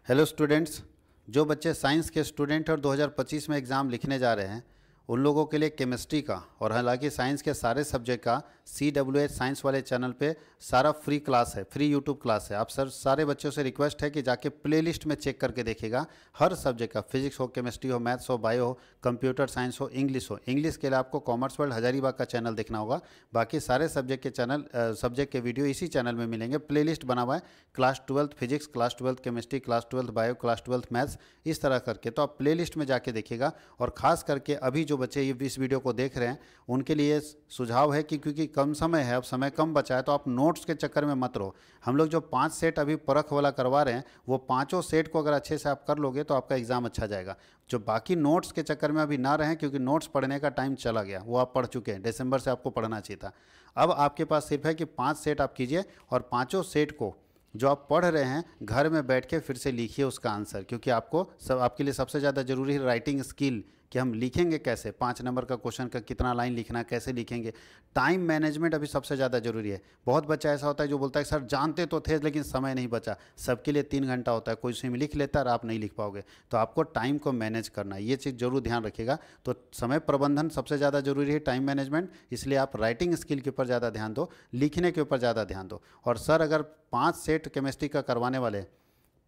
Hello students, जो बच्चे science के स्टूडेंट और 2025 में एग्ज़ाम लिखने जा रहे हैं उन लोगों के लिए केमिस्ट्री का और हालांकि साइंस के सारे सब्जेक्ट का CWH साइंस वाले चैनल पे सारा फ्री क्लास है, फ्री यूट्यूब क्लास है। आप सारे बच्चों से रिक्वेस्ट है कि जाके प्लेलिस्ट में चेक करके देखिएगा हर सब्जेक्ट का, फिजिक्स हो, केमिस्ट्री हो, मैथ्स हो, बायो हो, कंप्यूटर साइंस हो, इंग्लिश हो। इंग्लिश के लिए आपको कॉमर्स वर्ल्ड हजारीबाग का चैनल देखना होगा। बाकी सारे सब्जेक्ट के सब्जेक्ट के वीडियो इसी चैनल में मिलेंगे। प्लेलिस्ट बना हुआ है class 12 physics, class 12 chemistry, class 12 bio, class 12 maths, इस तरह करके। तो आप प्लेलिस्ट में जाके देखिएगा। और ख़ास करके अभी जो बच्चे ये इस वीडियो को देख रहे हैं उनके लिए सुझाव है कि क्योंकि कम समय है, अब समय कम बचा है, तो आप नोट्स के चक्कर में मत रहो। हम लोग जो 5 सेट अभी परख वाला करवा रहे हैं वो पाँचों सेट को अगर अच्छे से आप कर लोगे तो आपका एग्ज़ाम अच्छा जाएगा। जो बाकी नोट्स के चक्कर में अभी ना रहें, क्योंकि नोट्स पढ़ने का टाइम चला गया, वो आप पढ़ चुके हैं। दिसंबर से आपको पढ़ना चाहिए था। अब आपके पास सिर्फ है कि 5 सेट आप कीजिए और पाँचों सेट को जो आप पढ़ रहे हैं घर में बैठ के फिर से लिखिए उसका आंसर, क्योंकि आपके लिए सबसे ज़्यादा ज़रूरी है राइटिंग स्किल कि हम लिखेंगे कैसे, 5 नंबर का क्वेश्चन का कितना लाइन लिखना है, कैसे लिखेंगे। टाइम मैनेजमेंट अभी सबसे ज़्यादा ज़रूरी है। बहुत बच्चा ऐसा होता है जो बोलता है सर जानते तो थे लेकिन समय नहीं बचा। सबके लिए 3 घंटा होता है, कोई उसी में लिख लेता है और आप नहीं लिख पाओगे। तो आपको टाइम को मैनेज करना है, ये चीज़ जरूर ध्यान रखिएगा। तो समय प्रबंधन सबसे ज़्यादा ज़रूरी है, टाइम मैनेजमेंट। इसलिए आप राइटिंग स्किल के ऊपर ज़्यादा ध्यान दो, लिखने के ऊपर ज़्यादा ध्यान दो। और सर अगर 5 सेट केमिस्ट्री का करवाने वाले,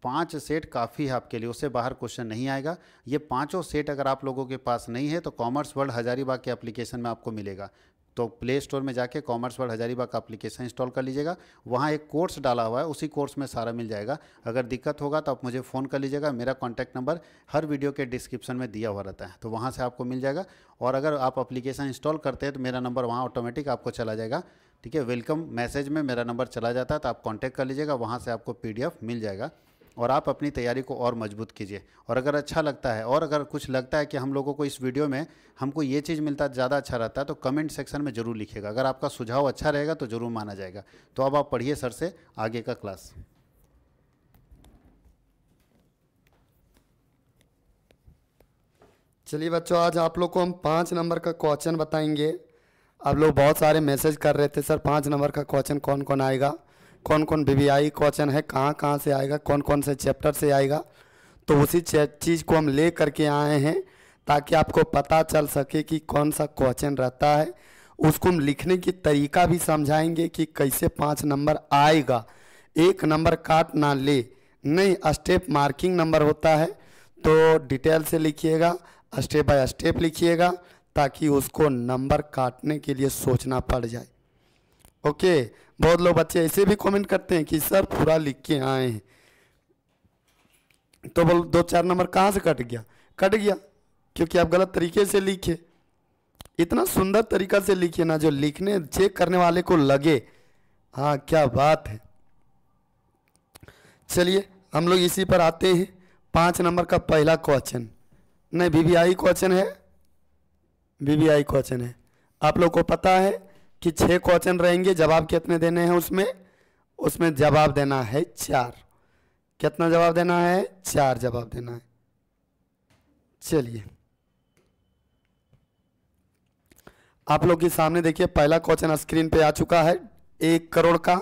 5 सेट काफ़ी है आपके लिए, उससे बाहर क्वेश्चन नहीं आएगा। ये पांचों सेट अगर आप लोगों के पास नहीं है तो कॉमर्स वर्ल्ड हजारीबाग के एप्लीकेशन में आपको मिलेगा। तो प्ले स्टोर में जाके कॉमर्स वर्ल्ड हजारीबाग का एप्लीकेशन इंस्टॉल कर लीजिएगा। वहाँ एक कोर्स डाला हुआ है, उसी कोर्स में सारा मिल जाएगा। अगर दिक्कत होगा तो आप मुझे फ़ोन कर लीजिएगा। मेरा कॉन्टैक्ट नंबर हर वीडियो के डिस्क्रिप्शन में दिया हुआ रहता है, तो वहाँ से आपको मिल जाएगा। और अगर आप एप्लीकेशन इंस्टॉल करते हैं तो मेरा नंबर वहाँ ऑटोमेटिक आपको चला जाएगा। ठीक है, वेलकम मैसेज में मेरा नंबर चला जाता है, तो आप कॉन्टैक्ट कर लीजिएगा। वहाँ से आपको PDF मिल जाएगा और आप अपनी तैयारी को और मजबूत कीजिए। और अगर अच्छा लगता है और अगर कुछ लगता है कि हम लोगों को इस वीडियो में हमको ये चीज़ मिलता ज़्यादा अच्छा रहता है तो कमेंट सेक्शन में ज़रूर लिखिएगा। अगर आपका सुझाव अच्छा रहेगा तो ज़रूर माना जाएगा। तो अब आप पढ़िए सर से आगे का क्लास। चलिए बच्चों, आज आप लोग को हम 5 नंबर का क्वेश्चन बताएंगे। आप लोग बहुत सारे मैसेज कर रहे थे सर 5 नंबर का क्वेश्चन कौन कौन आएगा, कौन कौन VVI क्वेश्चन है, कहाँ कहाँ से आएगा, कौन कौन से चैप्टर से आएगा। तो उसी चीज़ को हम ले करके आए हैं ताकि आपको पता चल सके कि कौन सा क्वेश्चन रहता है। उसको हम लिखने की तरीका भी समझाएंगे कि कैसे 5 नंबर आएगा। 1 नंबर काट ना ले, नहीं, स्टेप मार्किंग नंबर होता है। तो डिटेल से लिखिएगा, स्टेप बाय स्टेप लिखिएगा ताकि उसको नंबर काटने के लिए सोचना पड़ जाए। ओके। बहुत लोग बच्चे ऐसे भी कमेंट करते हैं कि सर पूरा लिख के आए हैं, तो बोल 2-4 नंबर कहाँ से कट गया? कट गया क्योंकि आप गलत तरीके से लिखे। इतना सुंदर तरीका से लिखिए ना जो लिखने चेक करने वाले को लगे हाँ क्या बात है। चलिए हम लोग इसी पर आते हैं। 5 नंबर का पहला क्वेश्चन, नहीं VVI क्वेश्चन है, VVI क्वेश्चन है। आप लोग को पता है कि 6 क्वेश्चन रहेंगे, जवाब कितने देने हैं उसमें जवाब देना है 4। कितना जवाब देना है? 4 जवाब देना है। चलिए आप लोग के सामने देखिए पहला क्वेश्चन स्क्रीन पे आ चुका है, 1 करोड़ का।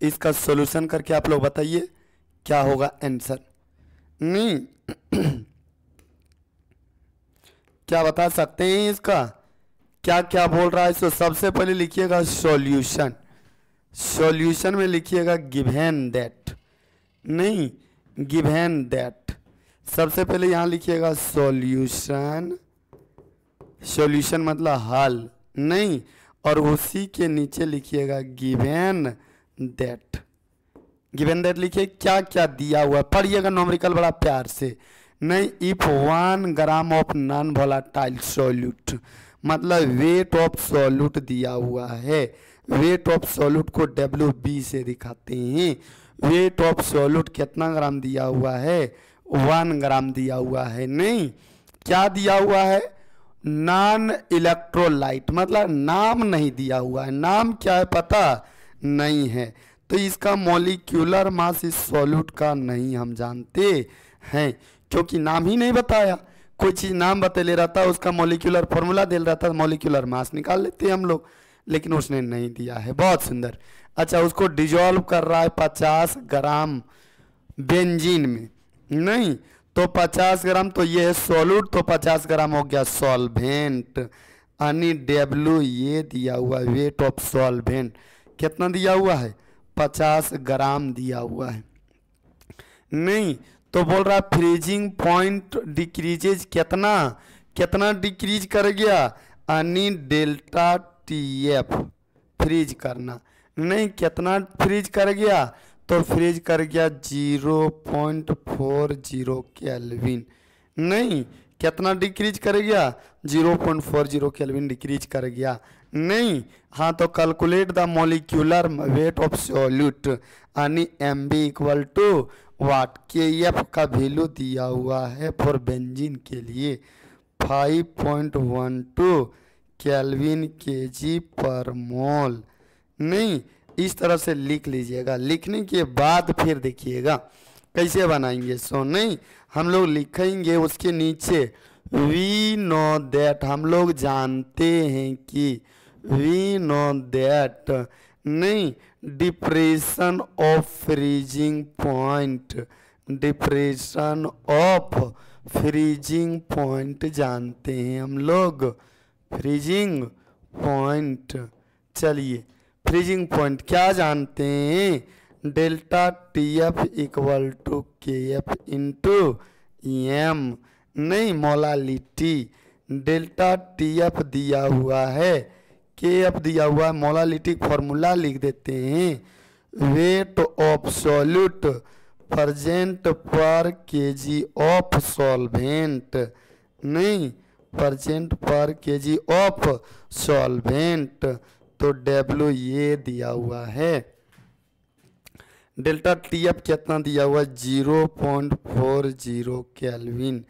इसका सॉल्यूशन करके आप लोग बताइए क्या होगा आंसर। नहीं क्या बता सकते हैं इसका क्या क्या बोल रहा है? इसको सबसे पहले लिखिएगा सॉल्यूशन। सॉल्यूशन में लिखिएगा गिवन दैट, नहीं गिवन दैट। सबसे पहले यहाँ लिखिएगा सॉल्यूशन, सॉल्यूशन मतलब हल, नहीं, और उसी के नीचे लिखिएगा गिवन दैट। गिवन दैट लिखिए क्या क्या दिया हुआ है, पढ़िएगा नॉमेरिकल बड़ा प्यार से। नहीं, if 1 gram of non volatile solute, मतलब वेट ऑफ सॉल्यूट दिया हुआ है। वेट ऑफ सॉल्यूट को WB से दिखाते हैं। वेट ऑफ सॉल्यूट कितना ग्राम दिया हुआ है? 1 ग्राम दिया हुआ है। नहीं, क्या दिया हुआ है? नॉन इलेक्ट्रोलाइट, मतलब नाम नहीं दिया हुआ है। नाम क्या है पता नहीं है, तो इसका मॉलिक्यूलर मास इस सॉल्यूट का नहीं हम जानते हैं, क्योंकि नाम ही नहीं बताया। कोई चीज़ नाम बतले रहता है, उसका मॉलिक्यूलर फॉर्मूला दे रहता है, मॉलिक्यूलर मास निकाल लेते हैं हम लोग, लेकिन उसने नहीं दिया है। बहुत सुंदर। अच्छा, उसको डिजॉल्व कर रहा है 50 ग्राम बेंजीन में। नहीं, तो 50 ग्राम तो ये है सॉल्यूट, तो 50 ग्राम हो गया सॉल्वेंट। यानी डब्ल्यू ये दिया हुआ है, वेट ऑफ सॉल्वेंट कितना दिया हुआ है, 50 ग्राम दिया हुआ है। नहीं, तो बोल रहा है फ्रीजिंग पॉइंट डिक्रीजेज कितना, कितना डिक्रीज कर गया, यानी डेल्टा टी एफ फ्रीज करना। नहीं, कितना फ्रीज कर गया, तो फ्रीज कर गया 0.40 केल्विन। नहीं, कितना डिक्रीज कर गया, 0.40 केल्विन डिक्रीज कर गया। नहीं, हाँ, तो calculate the molecular weight of solute, यानी एम बी इक्वल टू वाट, के एफ का वैल्यू दिया हुआ है फॉर बेंजीन के लिए 5.12 केल्विन केजी पर मोल। नहीं, इस तरह से लिख लीजिएगा। लिखने के बाद फिर देखिएगा कैसे बनाएंगे। सो नहीं, हम लोग लिखेंगे उसके नीचे वी नो दैट, हम लोग जानते हैं कि वी नो दैट। नहीं, depression of freezing point, depression of freezing point जानते हैं हम लोग, फ्रीजिंग पॉइंट। चलिए, फ्रीजिंग पॉइंट क्या जानते हैं, delta T f equal to K f into m. नहीं, मोलालिटी, डेल्टा टी एफ दिया हुआ है, के एफ दिया हुआ है, मोलालिटी फॉर्मूला लिख देते हैं, वेट ऑफ सॉल्यूट परसेंट पर केजी ऑफ सॉल्वेंट। नहीं, परसेंट पर केजी ऑफ सॉल्वेंट, तो डब्ल्यू ये दिया हुआ है। डेल्टा टी एफ कितना दिया हुआ है, 0.40 केल्विन।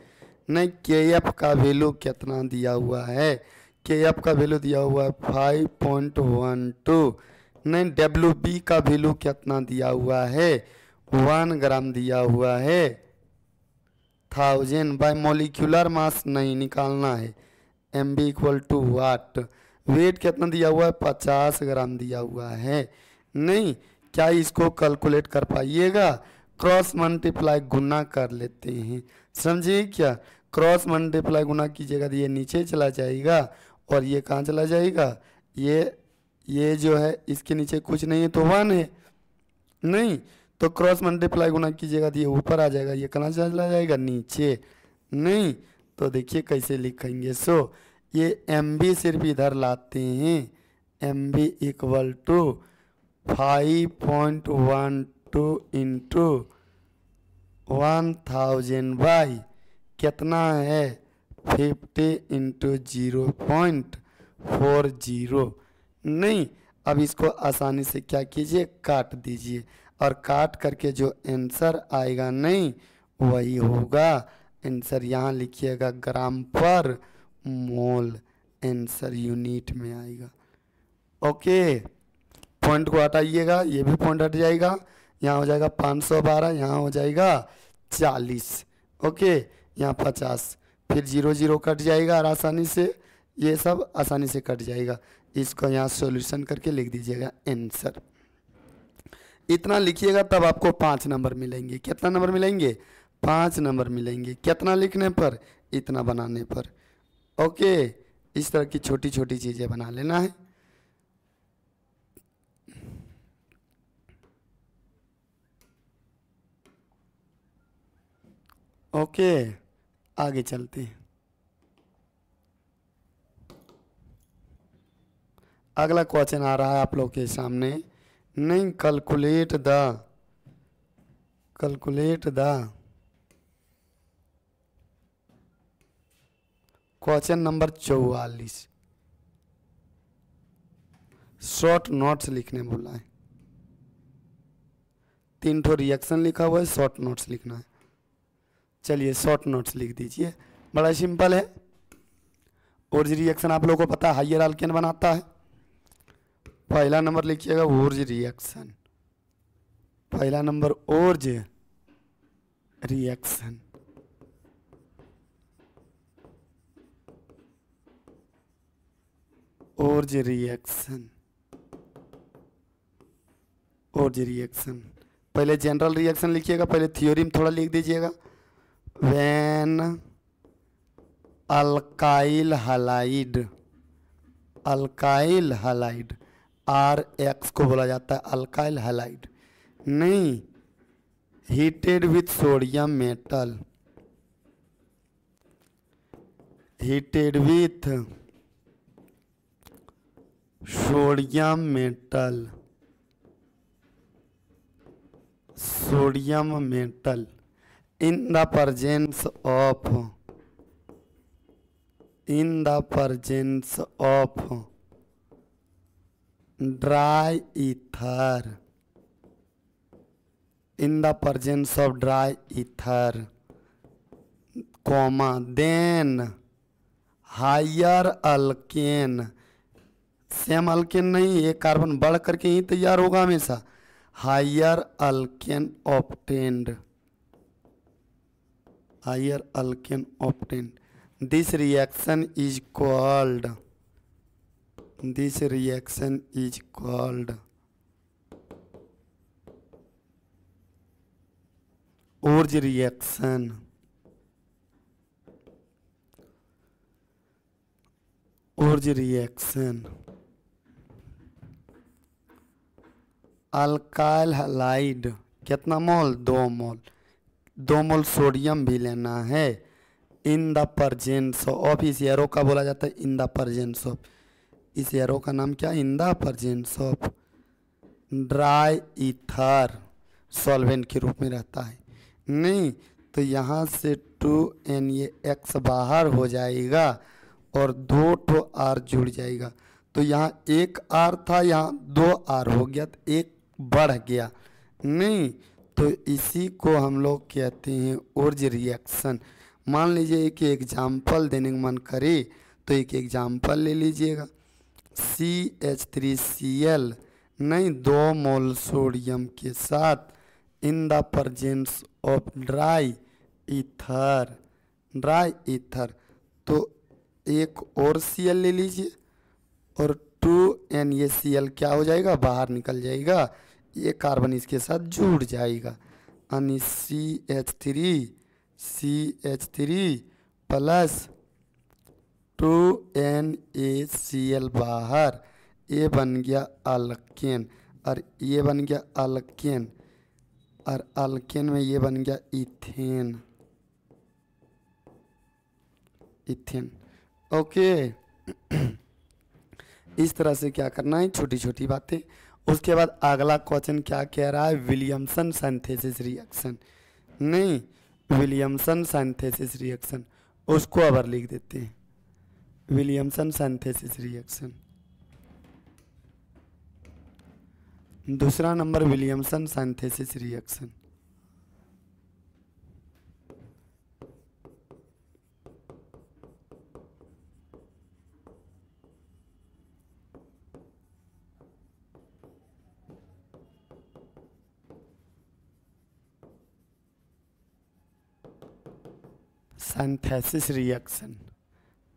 नहीं, के एफ का वैल्यू कितना दिया हुआ है, के एफ का वैल्यू दिया हुआ है 5.12। नहीं, डब्ल्यू बी का वैल्यू कितना दिया हुआ है, 1 ग्राम दिया हुआ है 1000 बाय मॉलिक्यूलर मास नहीं निकालना है, m b equal to what. Weight कितना दिया हुआ है, 50 ग्राम दिया हुआ है। नहीं, क्या इसको कैलकुलेट कर पाइएगा, क्रॉस मल्टीप्लाई गुना कर लेते हैं, समझिए क्या, क्रॉस मल्टीप्लाई गुना कीजिएगा तो ये नीचे चला जाएगा और ये कहाँ चला जाएगा, ये जो है इसके नीचे कुछ नहीं है तो 1 है। नहीं, तो क्रॉस मल्टीप्लाई गुना कीजिएगा तो ये ऊपर आ जाएगा, ये कहाँ चला जाएगा, नीचे। नहीं, तो देखिए कैसे लिखेंगे। सो ये एम बी सिर्फ इधर लाते हैं, m b equal to 5.12 into 1000 by कितना है 50 इंटू 0.40। नहीं, अब इसको आसानी से क्या कीजिए, काट दीजिए और काट करके जो आंसर आएगा नहीं वही होगा आंसर। यहाँ लिखिएगा ग्राम पर मोल, आंसर यूनिट में आएगा। ओके, पॉइंट को हटाइएगा, ये भी पॉइंट हट जाएगा, यहाँ हो जाएगा 512, यहाँ हो जाएगा 40। ओके, यहाँ 50, फिर 0 0 कट जाएगा और आसानी से ये सब आसानी से कट जाएगा। इसको यहाँ सॉल्यूशन करके लिख दीजिएगा आंसर। इतना लिखिएगा तब आपको 5 नंबर मिलेंगे। कितना नंबर मिलेंगे, 5 नंबर मिलेंगे। कितना लिखने पर, इतना बनाने पर। ओके, इस तरह की छोटी छोटी चीज़ें बना लेना है। ओके, आगे चलते हैं। अगला क्वेश्चन आ रहा है आप लोग के सामने। नहीं, calculate the question number 44। Short notes लिखने बोला है, 3 ठो रिएक्शन लिखा हुआ है, शॉर्ट नोट्स लिखना है। चलिए शॉर्ट नोट्स लिख दीजिए, बड़ा सिंपल है। ओर्ज रिएक्शन आप लोगों को पता है हाइयर अल्केन बनाता है। पहला नंबर लिखिएगा ओर्ज रिएक्शन, पहला number Wurtz reaction. Wurtz reaction, Wurtz reaction. पहले जनरल रिएक्शन लिखिएगा, पहले थ्योरम थोड़ा लिख दीजिएगा। When alkyl halide, alkyl halide RX को बोला जाता है अल्काइल हालाइड। नहीं, heated with sodium metal, heated with sodium metal, sodium metal in the presence of, in the presence of dry ether, in the presence of dry ether, comma then higher alkane, same alkane नहीं, एक carbon बढ़ करके ही तैयार होगा हमेशा, higher alkane obtained, higher alkane obtained, this reaction is called, this reaction is called Wurtz reaction, Wurtz reaction. Alkyl halide कितना mole, 2 मोल, 2 मोल sodium भी लेना है। इन द प्रेजेंस ऑफ, इस एरो का बोला जाता है इन द प्रेजेंस ऑफ, इस एरो का नाम क्या, in the presence of dry ether, solvent के रूप में रहता है। नहीं तो यहाँ से 2NaX बाहर हो जाएगा और 2 R जुड़ जाएगा, तो यहाँ 1 R था, यहाँ 2 R हो गया, तो 1 बढ़ गया। नहीं तो इसी को हम लोग कहते हैं ओर्ज रिएक्शन। मान लीजिए कि एग्जाम्पल देने का मन करे तो एक एग्जाम्पल ले लीजिएगा, CH3Cl, नहीं 2 मोल सोडियम के साथ in the presence of dry ether, dry ether, तो एक और Cl ले लीजिए और 2NaCl क्या हो जाएगा, बाहर निकल जाएगा, ये कार्बन इसके साथ जुड़ जाएगा, यानी CH3 प्लस 2NaCl बाहर, ये बन गया अल्केन और ये बन गया अल्केन, और अल्केन में ये बन गया इथेन, इथेन। ओके इस तरह से क्या करना है, छोटी छोटी बातें। उसके बाद अगला क्वेश्चन क्या कह रहा है, विलियमसन सिंथेसिस रिएक्शन, नहीं विलियमसन सिंथेसिस रिएक्शन, उसको अब लिख देते हैं, विलियमसन सिंथेसिस रिएक्शन। दूसरा नंबर Williamson synthesis reaction. Synthesis reaction,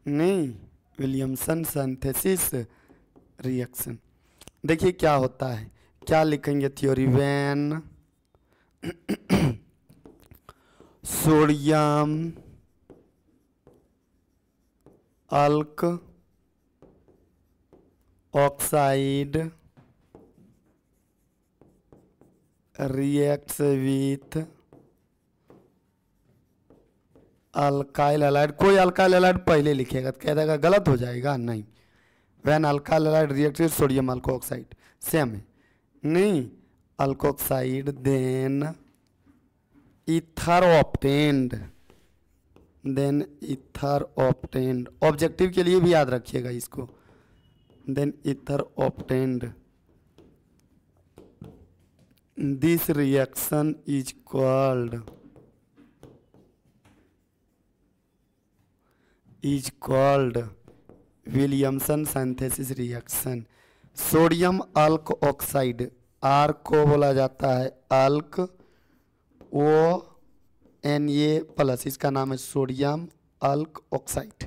नहीं विलियमसन सिंथेसिस रिएक्शन। देखिए क्या होता है, क्या लिखेंगे theory, when sodium alkoxide reacts with alkyl halide, कोई अल्काइल हैलाइड पहले लिखेगा तो कह देगा गलत हो जाएगा, नहीं, when alkyl halide react with sodium alkoxide, same है, नहीं alkoxide then ether obtained, then ether obtained, objective के लिए भी याद रखिएगा इसको, then ether obtained, this reaction is called Williamson synthesis reaction. Sodium alkoxide, r को बोला जाता है अल्क, Na प्लस, इसका नाम है सोडियम अल्क ऑक्साइड,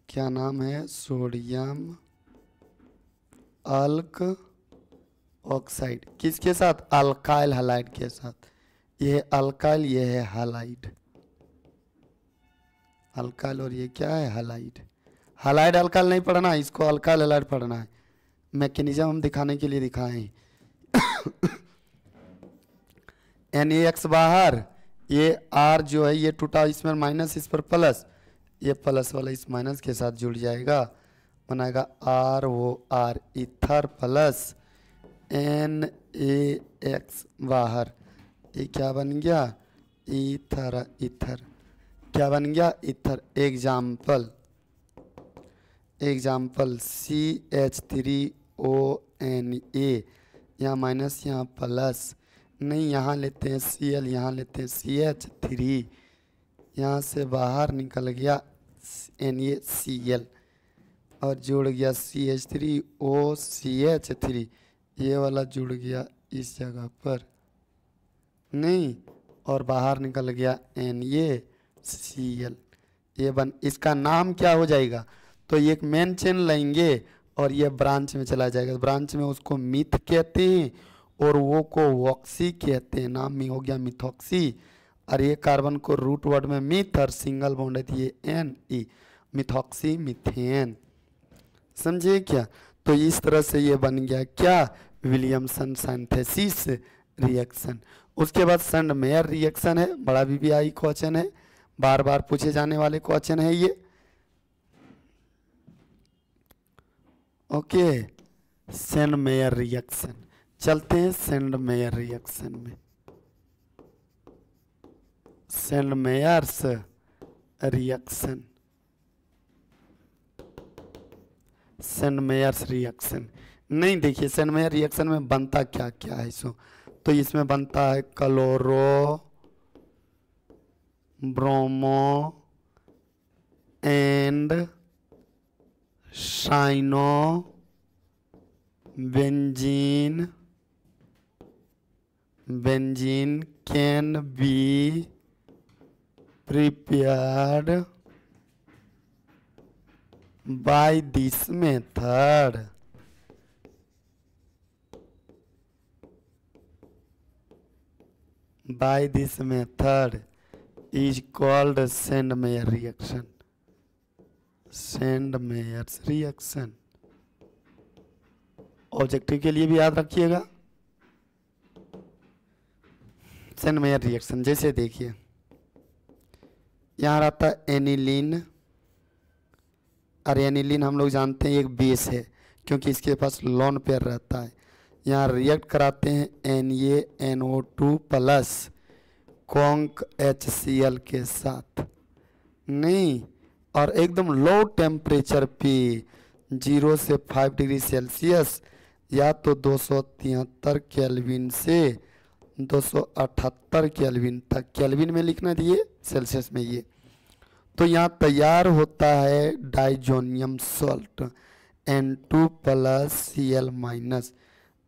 क्या नाम है, सोडियम अल्क ऑक्साइड, किसके साथ, अल्काइल हैलाइड के साथ, ये है अल्काइल, ये है हैलाइड। अल्काइल और ये क्या है हैलाइड। हैलाइड अल्काइल नहीं पढ़ना, इसको अल्काइल हैलाइड पढ़ना है। मैकेनिज्म हम दिखाने के लिए दिखाए हैं। NaX बाहर, ये R जो है ये टूटा, इसमें माइनस इस पर प्लस, ये प्लस वाला इस माइनस के साथ जुड़ जाएगा, बनाएगा ROR इथर प्लस NaX बाहर, ये क्या बन गया इथर। इथर क्या बन गया इथर। एग्जाम्पल CH3ONA, यहाँ माइनस यहाँ प्लस, नहीं यहाँ लेते हैं Cl, यहाँ लेते हैं CH3, यहाँ से बाहर निकल गया NaCl और जुड़ गया CH3OCH3, ये वाला जुड़ गया इस जगह पर, नहीं, और बाहर निकल गया NaCl। ये इसका नाम क्या हो जाएगा, तो ये एक मेन चेन लेंगे और ये ब्रांच में चला जाएगा। ब्रांच में उसको मिथ कहते हैं और वो को वॉक्सी कहते हैं, नाम में हो गया मिथॉक्सी। और ये कार्बन को रूट वर्ड में मिथ और सिंगल बॉन्ड है ये Ne, मिथॉक्सी मीथेन। समझे क्या। तो इस तरह से ये बन गया क्या विलियमसन सिंथेसिस रिएक्शन। उसके बाद सेंड मेयर रिएक्शन है, बड़ा VBI क्वेश्चन है, बार बार पूछे जाने वाले क्वेश्चन है ये। ओके, सेंड मेयर रिएक्शन, चलते हैं सेंड मेयर रिएक्शन में। Sandmeyer's reaction, Sandmeyer's reaction, नहीं देखिए सेंड मेयर रिएक्शन में बनता क्या क्या है इसको, तो इसमें बनता है chloro bromo and cyano benzene. Benzene can be prepared by this method. By this method is called Sandmeyer reaction. Sandmeyer's reaction. Objective के लिए भी याद रखिएगा। सैंडमेयर रिएक्शन जैसे देखिए यहाँ रहता है एनिलीन, और एनिलीन हम लोग जानते हैं एक बेस है क्योंकि इसके पास लोन पेयर रहता है। यहाँ रिएक्ट कराते हैं NaNO2 प्लस कॉन्क HCl के साथ, नहीं, और एकदम लो टेम्परेचर पे 0 से 5 डिग्री सेल्सियस या तो 273 केल्विन से 278 केल्विन तक, केल्विन में लिखना दिए सेल्सियस में ये। तो यहाँ तैयार होता है diazonium salt N2 plus Cl minus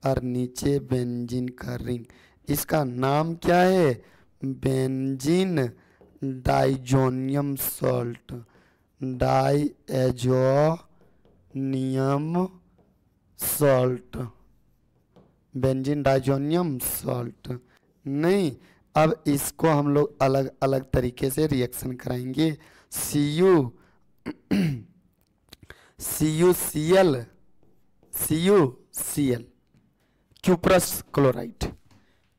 और नीचे बेंजीन का रिंग। इसका नाम क्या है, benzene diazonium salt, diazonium salt, benzene diazonium salt. नहीं, अब इसको हम लोग अलग अलग तरीके से रिएक्शन कराएंगे। CuCl cuprous chloride,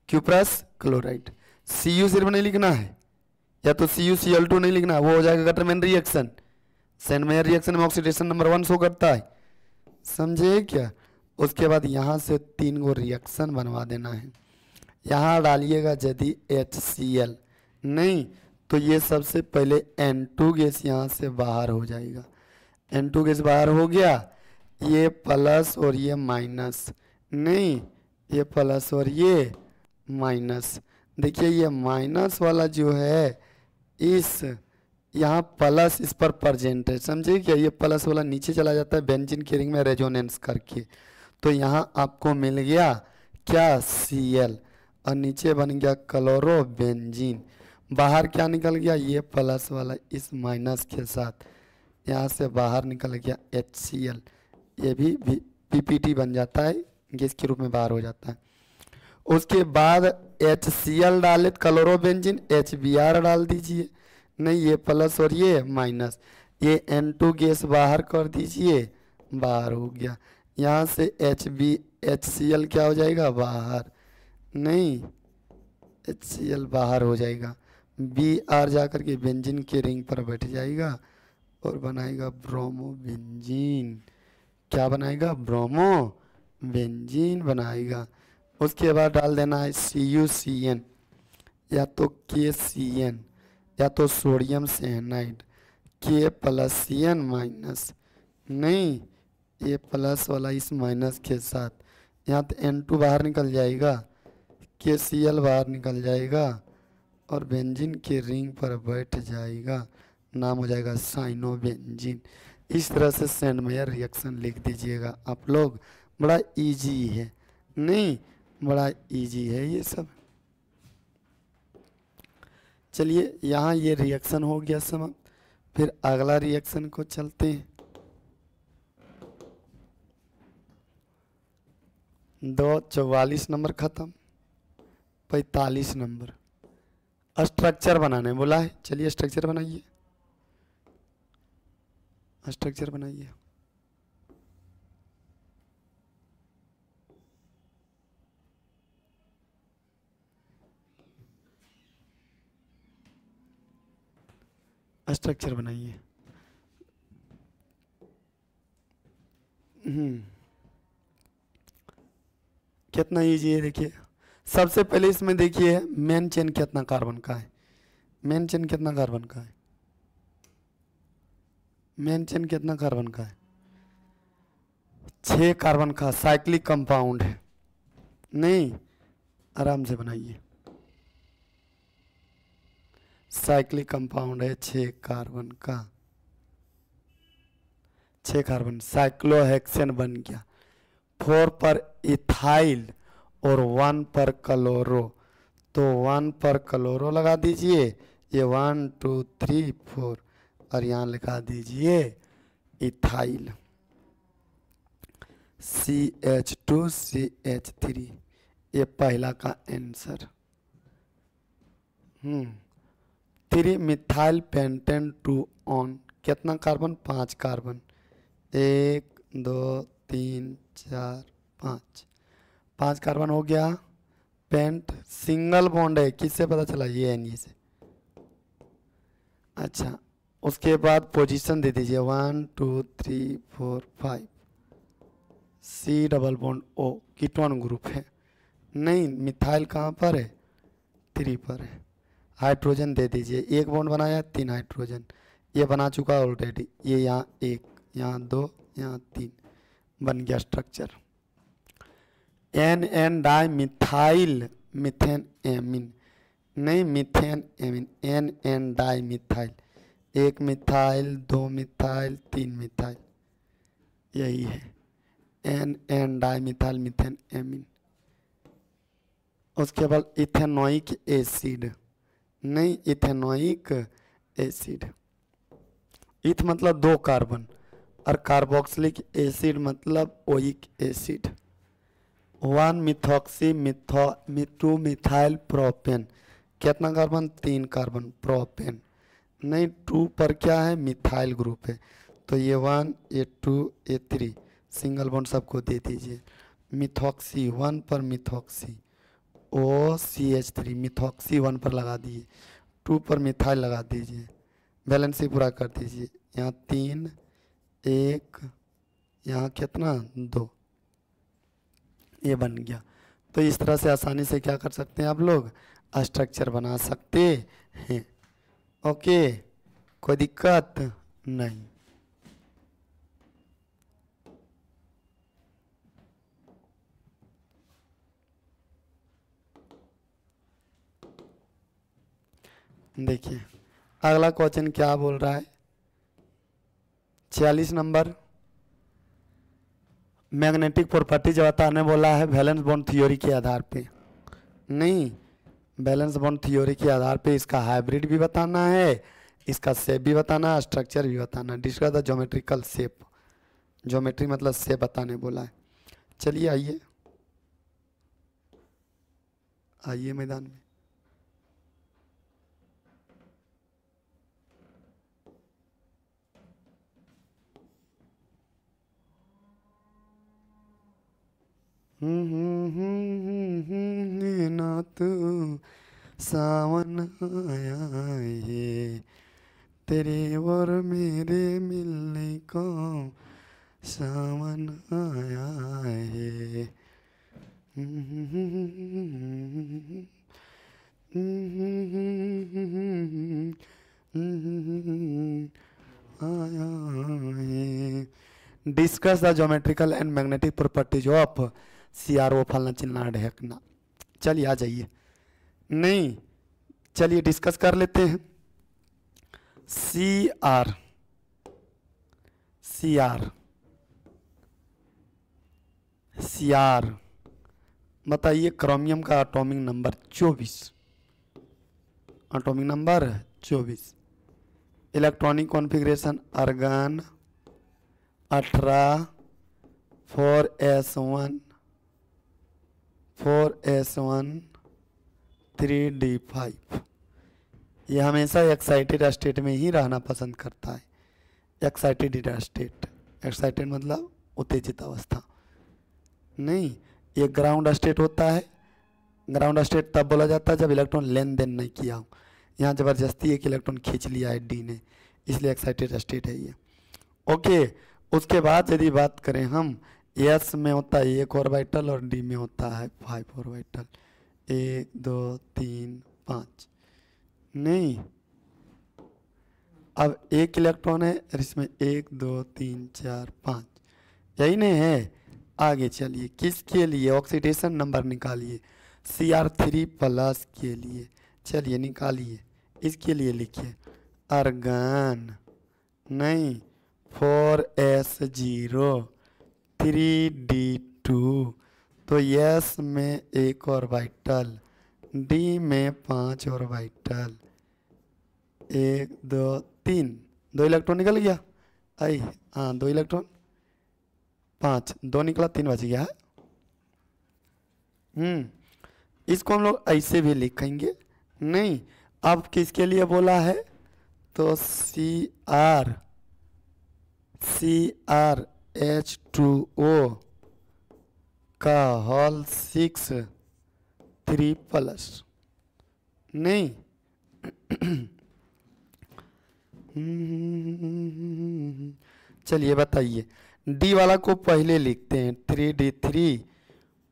cuprous chloride. Cu सिर्फ नहीं लिखना है या तो CuCl2 नहीं लिखना, वो हो जाएगा गटरमैन रिएक्शन। सैंडमेयर रिएक्शन में ऑक्सीडेशन नंबर 1 शो करता है, समझे क्या। उसके बाद यहाँ से 3 गो रिएक्शन बनवा देना है। यहाँ डालिएगा यदि HCl, नहीं तो ये सबसे पहले N2 गैस यहाँ से बाहर हो जाएगा। N2 गैस बाहर हो गया, ये प्लस और ये माइनस, नहीं ये प्लस और ये माइनस। देखिए ये माइनस वाला जो है इस यहाँ प्लस इस पर प्रेजेंट है, समझे क्या। ये प्लस वाला नीचे चला जाता है बेंजीन के रिंग में रेजोनेंस करके, तो यहाँ आपको मिल गया क्या Cl और नीचे बन गया क्लोरो बेंजीन। बाहर क्या निकल गया, ये प्लस वाला इस माइनस के साथ यहाँ से बाहर निकल गया HCl, ये भी PPT बन जाता है, गैस के रूप में बाहर हो जाता है। उसके बाद HCl डाले क्लोरोबेंजीन, HBr डाल दीजिए, नहीं ये प्लस और ये माइनस, ये N2 गैस बाहर कर दीजिए, बाहर हो गया। यहाँ से HCl क्या हो जाएगा बाहर, नहीं HCl बाहर हो जाएगा, Br जा कर के बेंजीन के रिंग पर बैठ जाएगा और बनाएगा ब्रोमो बेंजीन। क्या बनाएगा, ब्रोमो बेंजीन बनाएगा। उसके बाद डाल देना है CuCN या तो KCN या तो sodium cyanide, K plus CN minus, नहीं ये प्लस वाला इस माइनस के साथ, यहाँ तो N2 बाहर निकल जाएगा, KCl बाहर निकल जाएगा और बेंजीन के रिंग पर बैठ जाएगा, नाम हो जाएगा साइनोबेंजीन। इस तरह से सेंडमेयर रिएक्शन लिख दीजिएगा आप लोग, बड़ा इजी है, नहीं बड़ा इजी है ये सब। चलिए यहाँ ये रिएक्शन हो गया समाप्त, फिर अगला रिएक्शन को चलते हैं। 244 नंबर खत्म, 45 नंबर स्ट्रक्चर बनाने बोला है। चलिए स्ट्रक्चर बनाइए, स्ट्रक्चर बनाइए। स्ट्रक्चर बनाइए। कितना इजी है देखिए। सबसे पहले इसमें देखिए मेन चेन कितना कार्बन का है, मेन चेन कितना कार्बन का है, मेन चेन कितना कार्बन का है, 6 कार्बन का साइक्लिक कंपाउंड है, नहीं आराम से बनाइए। साइक्लिक कंपाउंड है 6 कार्बन का, 6 कार्बन, साइक्लोहेक्सेन बन गया। 4 पर इथाइल और 1 पर क्लोरो, तो 1 पर क्लोरो लगा दीजिए, ये 1 2 3 4 और यहाँ लिखा दीजिए इथाइल, CH2CH3, ये पहला का आंसर। 3 मिथाइल पेंटेन 2 ऑन, कितना कार्बन, 5 कार्बन, 1 2 3 4 5, 5 कार्बन हो गया। पेंट सिंगल बॉन्ड है, किससे पता चला, ये Ni से। अच्छा उसके बाद पोजीशन दे दीजिए 1 2 3 4 5, C double bond O, ketone group है, नहीं मिथाइल कहाँ पर है, 3 पर है। हाइड्रोजन दे दीजिए, एक बॉन्ड बनाया 3 हाइड्रोजन, ये बना चुका ऑलरेडी, ये यहाँ 1 यहाँ 2 यहाँ 3, बन गया structure. NN di methyl methane amine, नहीं methane amine, NN di methyl, 1 methyl 2 methyl 3 methyl, यही है NN di methyl methane amine. उसके बाद इथेनोइक एसिड, नहीं इथेनोइक एसिड, इथ मतलब 2 कार्बन और कार्बोक्सिलिक एसिड मतलब oic acid. 1 methoxy 2 methyl propane, कितना कार्बन, 3 कार्बन, प्रोपेन, नहीं 2 पर क्या है, मिथाइल ग्रुप है, तो ये 1 ये 2 ये 3, सिंगल बॉन्ड सबको दे दीजिए। मिथॉक्सी 1 पर मिथॉक्सी, OCH3, मिथॉक्सी 1 पर लगा दीजिए, 2 पर मिथाइल लगा दीजिए, बैलेंस ही पूरा कर दीजिए, यहाँ 3 1 यहाँ कितना 2, ये बन गया। तो इस तरह से आसानी से क्या कर सकते हैं आप लोग, स्ट्रक्चर बना सकते हैं। ओके, कोई दिक्कत नहीं। देखिए अगला क्वेश्चन क्या बोल रहा है, 46 नंबर, मैग्नेटिक प्रॉपर्टीज बताने बोला है वैलेंस बॉन्ड थ्योरी के आधार पे, नहीं बैलेंस बॉन्ड थ्योरी के आधार पे इसका हाइब्रिड भी बताना है, इसका शेप भी बताना है, स्ट्रक्चर भी बताना है। Discuss the geometrical shape, geometry मतलब शेप बताने बोला है। चलिए आइए आइए मैदान में। ना तू सावन आया है, तेरे और मेरे मिलने को सावन आया है। आया है। Discuss the geometrical and magnetic properties of CRO फलना चिलना ढेकना। चलिए आ जाइए। नहीं, चलिए डिस्कस कर लेते हैं। CR बताइए, क्रोमियम का atomic number 24, atomic number 24। Electronic configuration argon 18, 4s1 3d5। ये हमेशा एक्साइटेड स्टेट में ही रहना पसंद करता है। एक्साइटेड स्टेट, एक्साइटेड मतलब उत्तेजित अवस्था। नहीं, ये ग्राउंड स्टेट होता है। ग्राउंड स्टेट तब बोला जाता है जब इलेक्ट्रॉन लेन देन नहीं किया हो। यहाँ ज़बरदस्ती एक इलेक्ट्रॉन खींच लिया है डी ने, इसलिए एक्साइटेड स्टेट है ये। ओके, उसके बाद यदि बात करें हम, एस में होता है 1 ऑर्बिटल और डी में होता है 5 ऑर्बिटल। 1 2 3 5। नहीं, अब एक इलेक्ट्रॉन है और इसमें 1 2 3 4 5, यही नहीं है। आगे चलिए, किसके लिए ऑक्सीडेशन नंबर निकालिए? Cr3+ के लिए। चलिए निकालिए, इसके लिए लिखिए आर्गन। नहीं, 4s0 3d2। तो यस में 1 ऑर्बिटल, डी में 5 ऑर्बिटल। 1 2 3, 2 इलेक्ट्रॉन निकल गया। आई हाँ, 2 इलेक्ट्रॉन, 5, 2 निकला, 3 बच गया है। इसको हम लोग ऐसे भी लिखेंगे। नहीं, अब किसके लिए बोला है? तो CrH2O का होल 6 3+। नहीं चलिए बताइए, डी वाला को पहले लिखते हैं। 3d3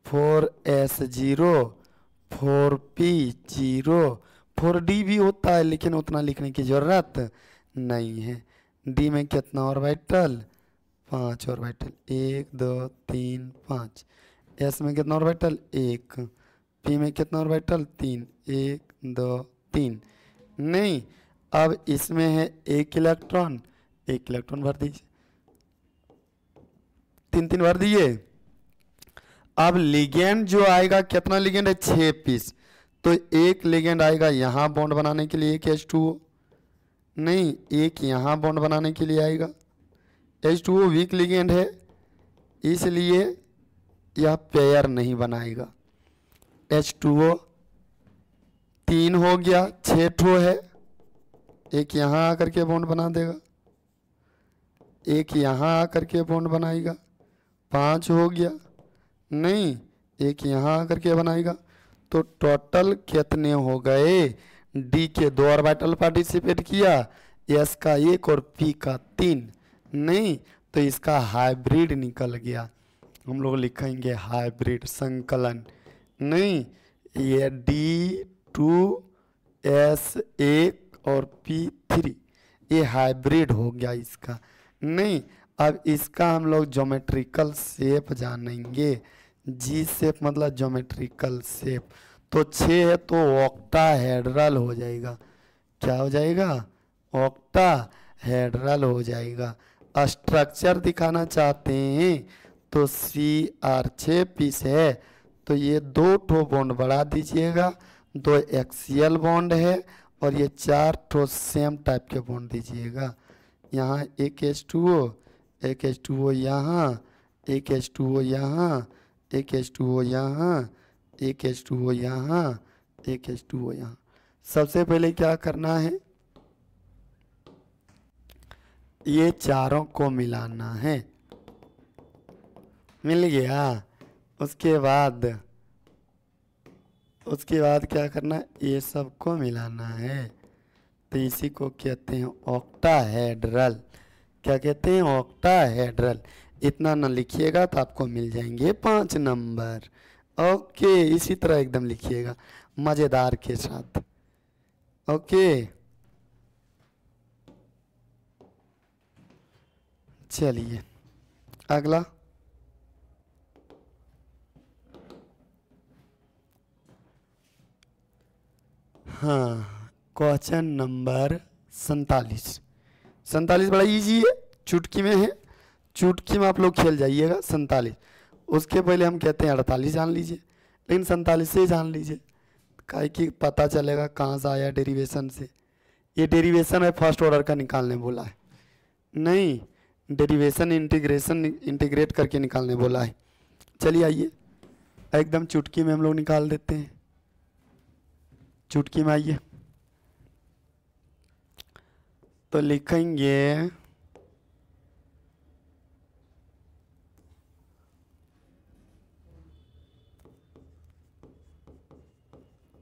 4s0 4p0 4d भी होता है, लेकिन उतना लिखने की जरूरत नहीं है। डी में कितना ऑर्बिटल? 5 ऑर्बिटल। 1 2 3 5। एस में कितना ऑर्बिटल? 1। पी में कितना ऑर्बिटल? 3। 1 2 3। नहीं, अब इसमें है 1 इलेक्ट्रॉन, 1 इलेक्ट्रॉन भर दीजिए। 3 भर दिए। अब लिगेंड जो आएगा, कितना लिगेंड है? 6 पीस। तो एक लिगेंड आएगा यहाँ बॉन्ड बनाने के लिए, एक H2O। नहीं, एक यहाँ बॉन्ड बनाने के लिए आएगा। H2O वीक लिगेंड है, इसलिए यह पेयर नहीं बनाएगा। H2O 3 हो गया, 6 ठो है। एक यहाँ आकर के बॉन्ड बना देगा, एक यहाँ आकर के बॉन्ड बनाएगा। 5 हो गया। नहीं, एक यहाँ आकर के बनाएगा। तो टोटल कितने हो गए? डी के 2 ऑर्बिटल पार्टिसिपेट किया, एस का 1 और पी का 3। नहीं, तो इसका हाइब्रिड निकल गया। हम लोग लिखेंगे हाइब्रिड संकलन। नहीं, ये D2S1 और P3 ये हाइब्रिड हो गया इसका। नहीं, अब इसका हम लोग ज्योमेट्रिकल शेप जानेंगे। जी शेप मतलब ज्योमेट्रिकल शेप। तो 6 है तो ऑक्टाहेड्रल हो जाएगा। क्या हो जाएगा? ऑक्टाहेड्रल हो जाएगा। स्ट्रक्चर दिखाना चाहते हैं तो Cr 6 पीस है, तो ये 2 ठो बॉन्ड बढ़ा दीजिएगा। 2 एक्सियल बॉन्ड है और ये 4 ठो सेम टाइप के बॉन्ड दीजिएगा। यहाँ एक H2O, एक H2O यहाँ, एक H2O यहाँ, एक H2O यहाँ, एक H2O यहाँ, एक H2O यहाँ। सबसे पहले क्या करना है, ये चारों को मिलाना है। मिल गया। उसके बाद क्या करना है, ये सबको मिलाना है। तो इसी को कहते हैं ऑक्टाहेड्रल। क्या कहते हैं, ऑक्टाहेड्रल। इतना न लिखिएगा तो आपको मिल जाएंगे 5 नंबर। ओके, इसी तरह एकदम लिखिएगा मजेदार के साथ। ओके, चलिए अगला। हाँ, क्वेश्चन नंबर 47 बड़ा इजी है, चुटकी में है, चुटकी में आप लोग खेल जाइएगा। 47 उसके पहले हम कहते हैं 48 जान लीजिए, लेकिन 47 से ही जान लीजिए, काहे कि पता चलेगा कहाँ से आया डेरिवेशन से। ये डेरिवेशन है, फर्स्ट ऑर्डर का निकालने बोला है, नहीं डेरिवेशन इंटीग्रेट करके निकालने बोला है। चलिए आइए एकदम चुटकी में हम लोग निकाल देते हैं। चुटकी में आइए तो लिखेंगे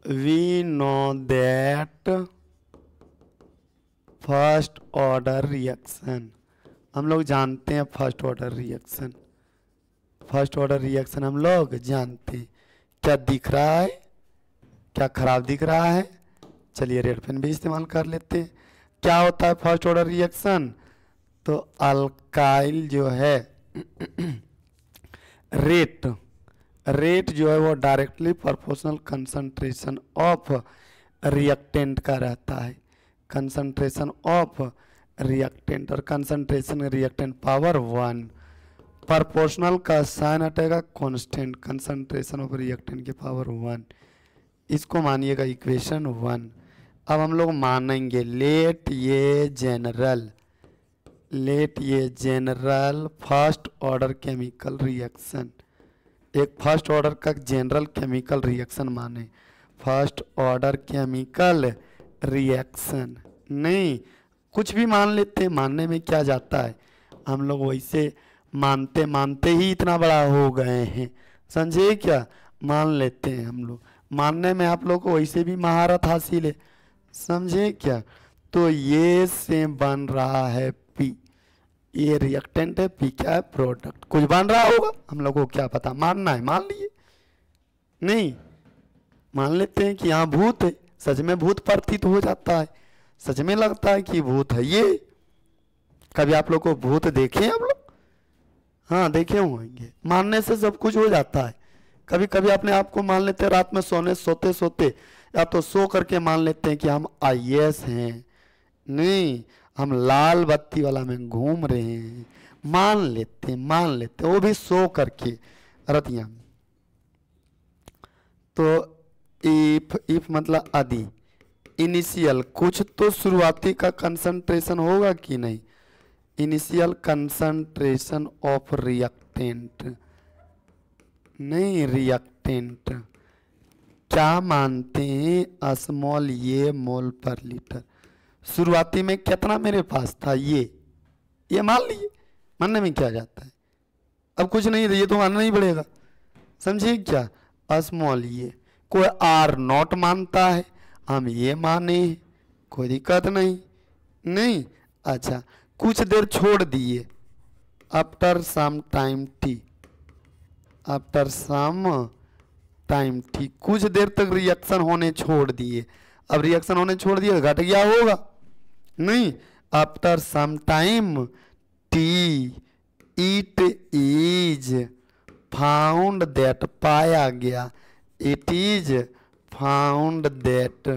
we know that first order reaction, हम लोग जानते हैं first order reaction. First order reaction हम लोग जानते हैं। क्या दिख रहा है, क्या खराब दिख रहा है, चलिए रेड पेन भी इस्तेमाल कर लेते हैं। क्या होता है फर्स्ट ऑर्डर रिएक्शन, तो अल्काइल जो है रेट जो है वो directly proportional concentration of reactant का रहता है। कंसंट्रेशन ऑफ रिएक्टेंट और कंसंट्रेशन रिएक्टेंट पावर 1, प्रोपोर्शनल का साइन हटेगा कांस्टेंट, कंसंट्रेशन ऑफ रिएक्टेंट के पावर 1। इसको मानिएगा इक्वेशन 1। अब हम लोग मानेंगे लेट ये general first order chemical reaction, एक फर्स्ट ऑर्डर का जनरल केमिकल रिएक्शन माने, फर्स्ट ऑर्डर केमिकल रिएक्शन। नहीं कुछ भी मान लेते हैं, मानने में क्या जाता है, हम लोग वैसे मानते मानते ही इतना बड़ा हो गए हैं, समझे क्या, मान लेते हैं हम लोग, मानने में आप लोग को वैसे भी महारत हासिल है, समझे क्या। तो ये से बन रहा है पी, ये रिएक्टेंट है, पी क्या है, प्रोडक्ट। कुछ बन रहा होगा, हम लोग को क्या पता, मानना है मान लिए, नहीं मान लेते हैं कि यहाँ भूत है, सच में भूत प्रतीत हो जाता है, सच में लगता है कि भूत है ये। कभी आप लोग को भूत देखे आप लोग, हाँ देखे होंगे, मानने से सब कुछ हो जाता है। कभी कभी अपने आप को मान लेते हैं रात में सोते सोते, या तो सो करके मान लेते हैं कि हम IAS हैं, नहीं हम लाल बत्ती वाला में घूम रहे हैं, मान लेते वो भी सो करके रतिया में। तो इफ मतलब आदि, इनिशियल कुछ तो शुरुआती का कंसंट्रेशन होगा कि नहीं, इनिशियल कंसंट्रेशन ऑफ रिएक्टेंट, नहीं रिएक्टेंट क्या मानते हैं, स्मॉल ये मोल पर लीटर। शुरुआती में कितना मेरे पास था, ये मान लीजिए, मानने में क्या जाता है, अब कुछ नहीं, ये तो मानना ही पड़ेगा, समझिए क्या। स्मॉल ये कोई R0 मानता है, हम ये माने, कोई दिक्कत नहीं। अच्छा कुछ देर छोड़ दिए, आफ्टर सम टाइम टी, कुछ देर तक रिएक्शन होने छोड़ दिए। अब रिएक्शन होने छोड़ दिए, घट गया होगा, नहीं, after some time T it is found that, पाया गया, इट इज फाउंड दैट,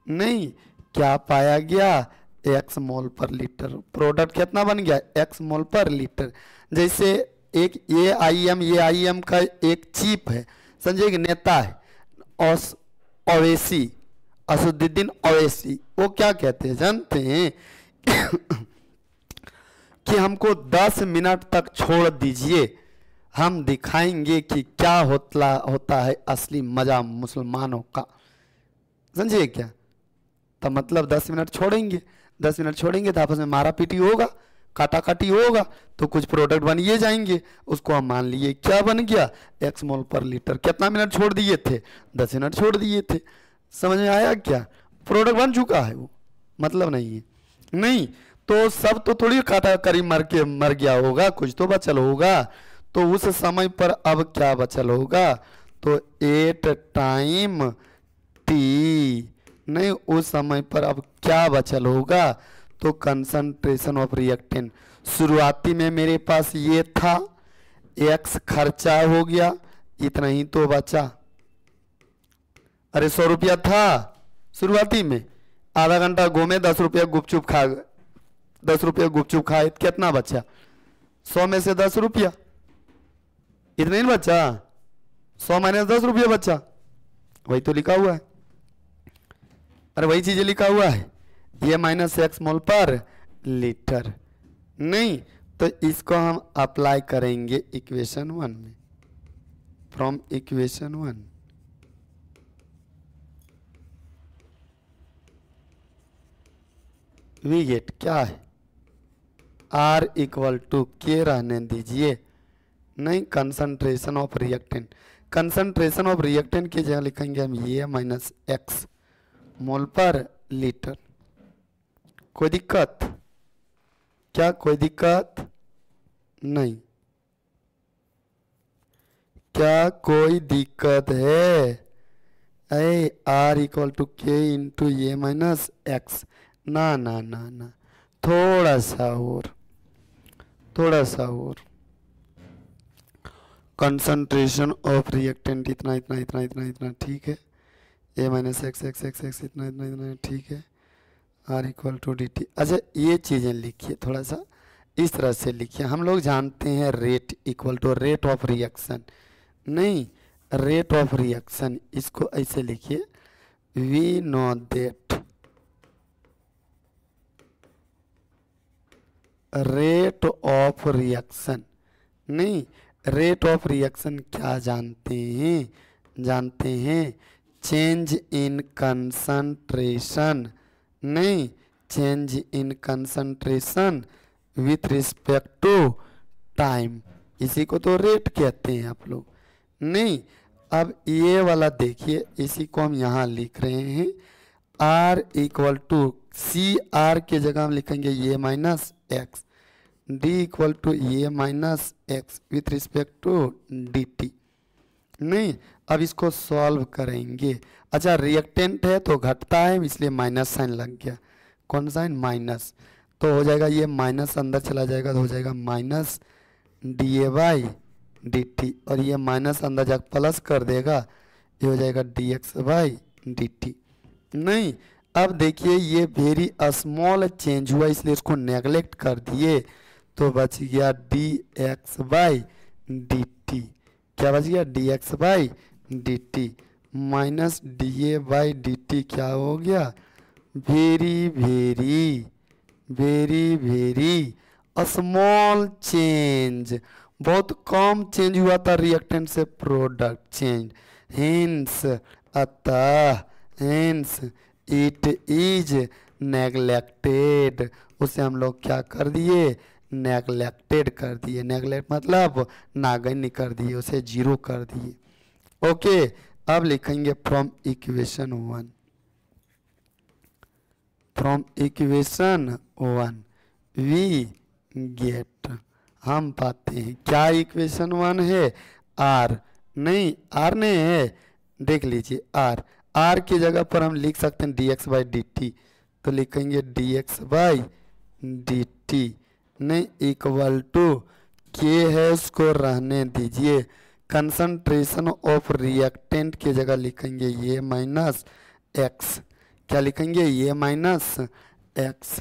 नहीं क्या पाया गया, x मोल पर लीटर। प्रोडक्ट कितना बन गया, x मोल पर लीटर। जैसे एक ये IM का एक चीफ है, समझे कि नेता है, ओवैसी, असदुद्दीन ओवैसी, वो क्या कहते हैं जानते हैं कि हमको 10 मिनट तक छोड़ दीजिए, हम दिखाएंगे कि क्या होता है असली मजा मुसलमानों का, समझिए क्या। तो मतलब 10 मिनट छोड़ेंगे, 10 मिनट छोड़ेंगे तो आपस में मारा पीटी होगा, काटा काटी होगा, तो कुछ प्रोडक्ट बनिए जाएंगे। उसको हम मान लिए क्या बन गया, x मोल पर लीटर। कितना मिनट छोड़ दिए थे, 10 मिनट छोड़ दिए थे। समझ में आया क्या, प्रोडक्ट बन चुका है वो, मतलब नहीं है। नहीं तो सब तो थोड़ी काटा करी मर गया होगा, कुछ तो बचल होगा। तो उस समय पर अब क्या बचल होगा, तो एट टाइम टी, नहीं उस समय पर अब क्या बचल होगा, तो कंसंट्रेशन ऑफ रिएक्टेंट। शुरुआती में मेरे पास ये था, एक्स खर्चा हो गया, इतना ही तो बचा। अरे 100 रुपया था शुरुआती में, आधा घंटा घूमे, 10 रुपया गुपचुप खा, 10 रुपया गुपचुप खाए, कितना बचा, 100 में से 10 रुपया, इतना ही बचा, 100 माइनस 10 रुपया बचा। वही तो लिखा हुआ है, अरे वही चीजें लिखा हुआ है, ये माइनस एक्स मोल पर लीटर। नहीं तो इसको हम अप्लाई करेंगे इक्वेशन 1 में, फ्रॉम इक्वेशन 1। वी गेट क्या है, R इक्वल टू के रहने दीजिए, नहीं concentration of reactant. Concentration of reactant की जगह लिखेंगे हम ये माइनस एक्स मोल पर लीटर। कोई दिक्कत क्या, कोई दिक्कत नहीं, क्या कोई दिक्कत है, ए R equal to K into ये माइनस एक्स, ना ना ना ना, थोड़ा सा और, थोड़ा सा और। कंसंट्रेशन ऑफ रिएक्टेंट इतना इतना इतना इतना इतना, ठीक है, a minus x x x x इतना इतना इतना, ठीक है, r equal to d t. अच्छा ये चीज़ें लिखिए, थोड़ा सा इस तरह से लिखिए। हम लोग जानते हैं rate equal to rate of reaction, नहीं रेट ऑफ रिएक्शन, इसको ऐसे लिखिए, we know that rate of reaction, नहीं रेट ऑफ रिएक्शन क्या जानते हैं, जानते हैं चेंज इन कंसंट्रेशन, नहीं change in concentration with respect to time, इसी को तो रेट कहते हैं आप लोग। नहीं अब ये वाला देखिए, इसी को हम यहाँ लिख रहे हैं, R equal to c, r के जगह हम लिखेंगे ये minus x, d equal to ये minus x with respect to d t. नहीं अब इसको सॉल्व करेंगे। अच्छा रिएक्टेंट है तो घटता है, इसलिए माइनस साइन लग गया, कौन साइन, माइनस, तो हो जाएगा ये माइनस अंदर चला जाएगा तो हो जाएगा minus D A by D T, और ये माइनस अंदर जाकर प्लस कर देगा, ये हो जाएगा D x by D t. नहीं अब देखिए ये वेरी स्मॉल चेंज हुआ, इसलिए इसको नेगलेक्ट कर दिए, तो बच गया D x by D T. क्या बच गया, D x by D T minus D A by D T, क्या हो गया, very very very very small change, बहुत कम चेंज हुआ था रिएक्टेंट से प्रोडक्ट चेंज, हेंस अतः हेंस इट इज नेग्लेक्टेड, उसे हम लोग क्या कर दिए, नेग्लेक्टेड कर दिए, नेग्लेक्ट मतलब नागण्य कर दिए, उसे जीरो कर दिए। ओके अब लिखेंगे from equation 1, from equation 1 we get, हम पाते हैं क्या इक्वेशन 1 है, आर, नहीं आर नहीं है, देख लीजिए आर, आर की जगह पर हम लिख सकते हैं D x by D T, तो लिखेंगे D x by D t, नहीं इक्वल टू के है, उसको रहने दीजिए, कंसंट्रेशन ऑफ रिएक्टेंट की जगह लिखेंगे ये माइनस एक्स, क्या लिखेंगे ये माइनस एक्स,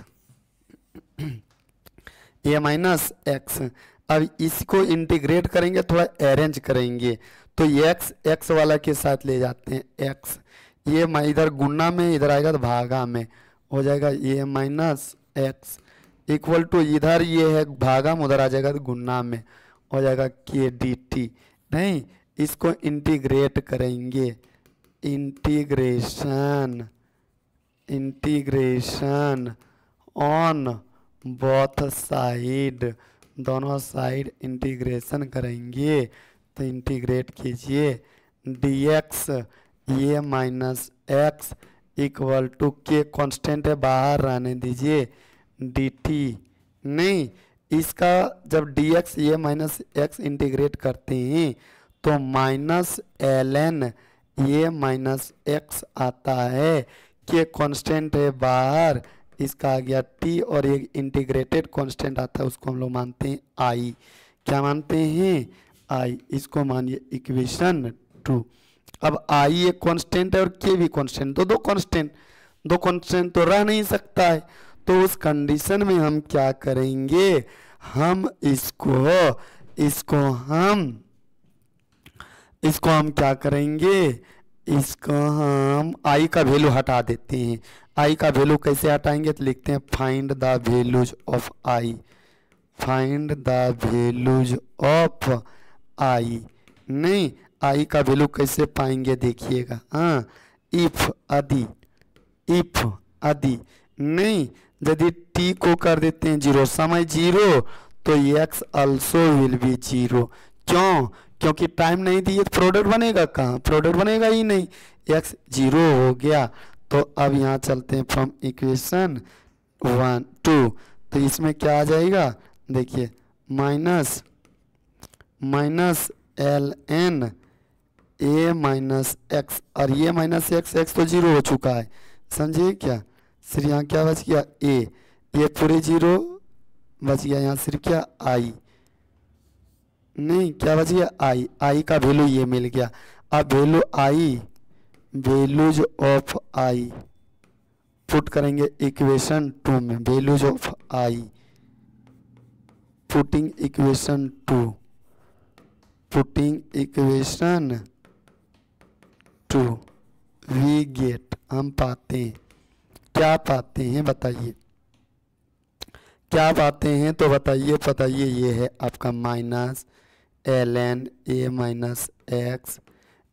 ये माइनस एक्स। अब इसको इंटीग्रेट करेंगे, थोड़ा अरेंज करेंगे, तो एक्स एक्स वाला के साथ ले जाते हैं एक्स, ये इधर गुना में इधर आएगा तो भागा में हो जाएगा ये माइनस एक्स इक्वल टू इधर ये है भागा में, उधर आ जाएगा तो गुना में हो जाएगा के डी टी। नहीं, इसको इंटीग्रेट करेंगे, integration, integration on both side, दोनों साइड इंटीग्रेशन करेंगे। तो इंटीग्रेट कीजिए, dx ये माइनस एक्स इक्वल टू के कांस्टेंट है बाहर रहने दीजिए, dt। नहीं, इसका जब dx ये माइनस एक्स इंटीग्रेट करते हैं तो माइनस ln ये माइनस एक्स आता है, के कांस्टेंट है बाहर, इसका आ गया t, और एक इंटीग्रेटेड कांस्टेंट आता है उसको हम लोग मानते हैं i। क्या मानते हैं? i। इसको मानिए इक्वेशन 2। अब i एक कांस्टेंट है और k भी कांस्टेंट, तो दो कांस्टेंट तो रह नहीं सकता है। तो उस कंडीशन में हम क्या करेंगे, हम इसको हम क्या करेंगे, इसको हम i का वैल्यू हटा देते हैं। i का वैल्यू कैसे हटाएंगे, तो लिखते हैं find the values of i, find the values of i। नहीं, i का वैल्यू कैसे पाएंगे देखिएगा, हाँ, इफ आदि नहीं, यदि t को कर देते हैं 0, समय 0, तो x also will be 0। क्यों? क्योंकि टाइम नहीं दिए तो प्रोडक्ट बनेगा कहाँ, प्रोडक्ट बनेगा ही नहीं, x 0 हो गया। तो अब यहाँ चलते हैं फ्रॉम इक्वेशन 1 2, तो इसमें क्या आ जाएगा, देखिए minus l n a minus x, और ये माइनस एक्स तो 0 हो चुका है, समझिए क्या। सिर्फ यहाँ क्या बच गया, ए, ये पूरे 0 बच गया, यहाँ सिर्फ क्या आई, नहीं क्या बच गया आई का वैल्यू ये मिल गया। अब value I, values of I put करेंगे इक्वेशन 2 में, values of I, putting equation 2, putting equation 2 we get, हम पाते हैं, क्या पाते हैं बताइए, क्या पाते हैं, तो बताइए ये है आपका minus ln a minus x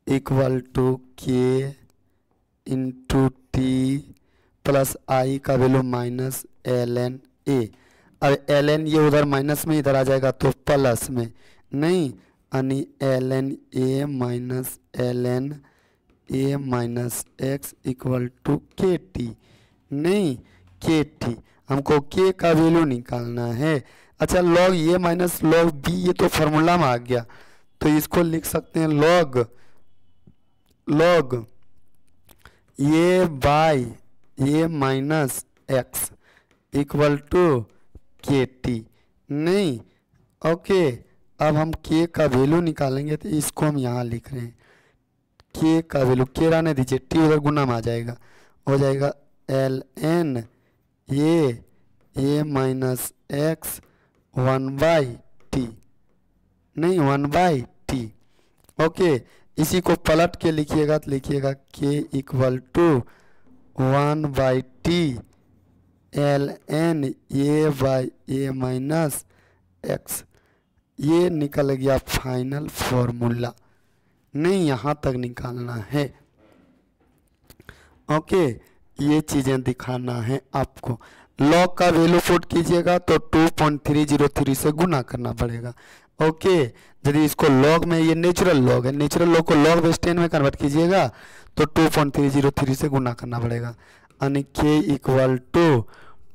equal to K into T plus I का वैल्यू माइनस ln a। अब ln ये उधर माइनस में, इधर आ जाएगा तो प्लस में, नहीं यानी ln a minus ln a minus x equal to K T, नहीं के टी, हमको के का वैल्यू निकालना है। अच्छा, लॉग ये माइनस लॉग बी, ये तो फॉर्मूला में आ गया, तो इसको लिख सकते हैं लॉग ये बाई ये minus x equal to K T, नहीं ओके। अब हम के का वैल्यू निकालेंगे, तो इसको हम यहाँ लिख रहे हैं, के का वैल्यू, के रहने दीजिए, टी उधर गुना में आ जाएगा, हो जाएगा एल एन ये माइनस एक्स 1/t, नहीं 1/t, ओके। इसी को पलट के लिखिएगा, तो लिखिएगा k इक्वल टू 1/t ln a minus x, ये निकल गया फाइनल फॉर्मूला, नहीं यहाँ तक निकालना है, ओके। ये चीजें दिखाना है आपको। लॉग का वैल्यू पुट कीजिएगा तो 2.303 से गुना करना पड़ेगा, ओके। यदि इसको लॉग में, ये नेचुरल लॉग है, नेचुरल लॉग को लॉग बेस 10 में कन्वर्ट कीजिएगा तो 2.303 से गुना करना पड़ेगा, यानी K equal to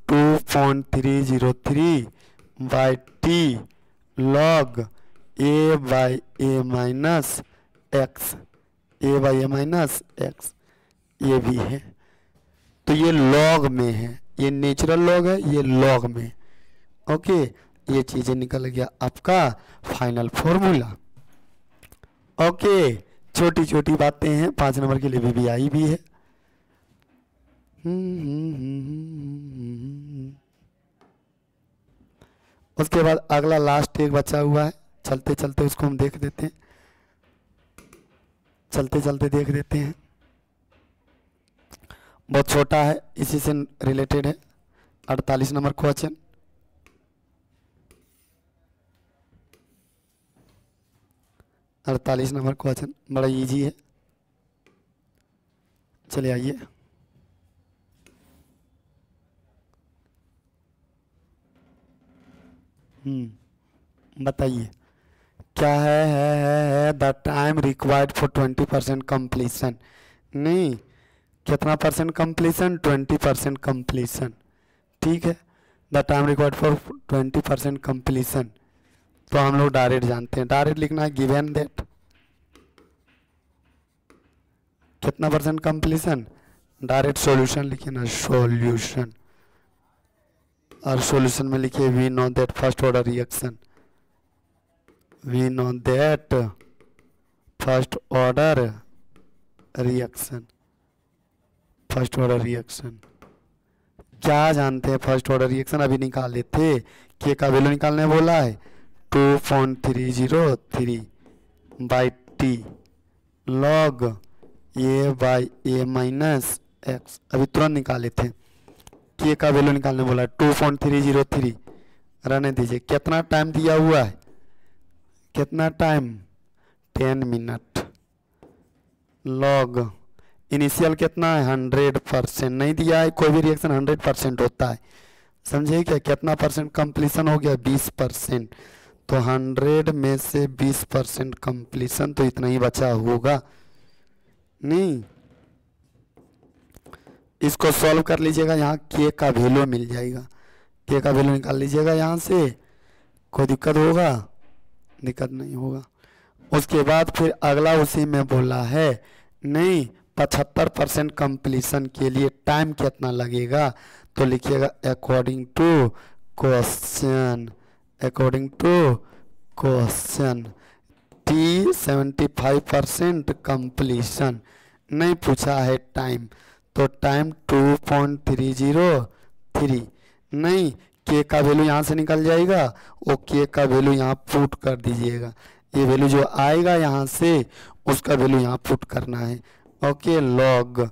2.303 by T log a by a minus x, a by a minus x, ये भी है। तो ये लॉग में है, ये नेचुरल लॉग है, ये लॉग में, ओके। ये चीजें निकल गया आपका फाइनल फॉर्मूला, ओके। छोटी छोटी बातें हैं, 5 नंबर के लिए भी आई भी है। उसके बाद अगला लास्ट एक बचा हुआ है, चलते चलते उसको हम देख देते हैं, चलते चलते देख देते हैं। बहुत छोटा है, इसी से रिलेटेड है, 48 नंबर क्वेश्चन। 48 नंबर क्वेश्चन बड़ा इजी है। चलिए आइए। बताइए क्या है the time required for 20% completion. नहीं, कितना परसेंट कंप्लीशन? 20% कंप्लीशन। ठीक है, the time required for 20% completion. तो हम लोग डायरेक्ट जानते हैं, डायरेक्ट लिखना है गिवन दैट कितना परसेंट कंप्लीशन, डायरेक्ट सॉल्यूशन लिखिए ना, सॉल्यूशन। और सॉल्यूशन में लिखिए we know that first order reaction, we know that first order reaction, first order reaction. क्या जानते हैं फर्स्ट ऑर्डर रिएक्शन? अभी निकाले थे, के का वैल्यू निकालने बोला है 2.303 by T log a by a minus x. अभी तुरंत निकाले थे, के का वैल्यू निकालने बोला है 2.303। रहने दीजिए। कितना टाइम दिया हुआ है? कितना टाइम? 10 मिनट। लॉग इनिशियल कितना है? 100%। नहीं दिया है, कोई भी रिएक्शन 100% होता है, समझे क्या? कितना परसेंट कंप्लीशन हो गया? 20%। तो 100 में से 20% कंप्लीशन, तो इतना ही बचा होगा। नहीं, इसको सॉल्व कर लीजिएगा, यहाँ के का वैल्यू मिल जाएगा, के का वैल्यू निकाल लीजिएगा यहाँ से। कोई दिक्कत होगा? दिक्कत नहीं होगा। उसके बाद फिर अगला उसी में बोला है, नहीं 75% कंप्लीशन के लिए टाइम कितना लगेगा? तो लिखिएगा according to question, according to question T 75% completion. नहीं पूछा है टाइम, तो टाइम 2.303। नहीं, के का वैल्यू यहाँ से निकल जाएगा, वो के का वैल्यू यहाँ पुट कर दीजिएगा। ये वैल्यू जो आएगा यहाँ से, उसका वैल्यू यहाँ पुट करना है। ओके, लॉग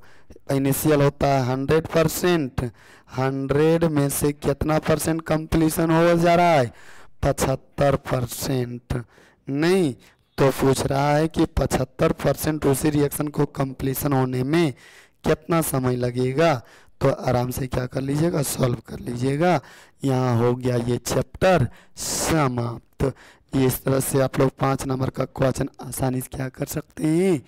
इनिशियल होता है 100%, 100 में से कितना परसेंट कंप्लीशन हो जा रहा है? 75%। नहीं, तो पूछ रहा है कि 75% उसी रिएक्शन को कंप्लीशन होने में कितना समय लगेगा। तो आराम से क्या कर लीजिएगा, सॉल्व कर लीजिएगा। यहाँ हो गया ये चैप्टर समाप्त। इस तरह से आप लोग 5 नंबर का क्वेश्चन आसानी से क्या कर सकते हैं,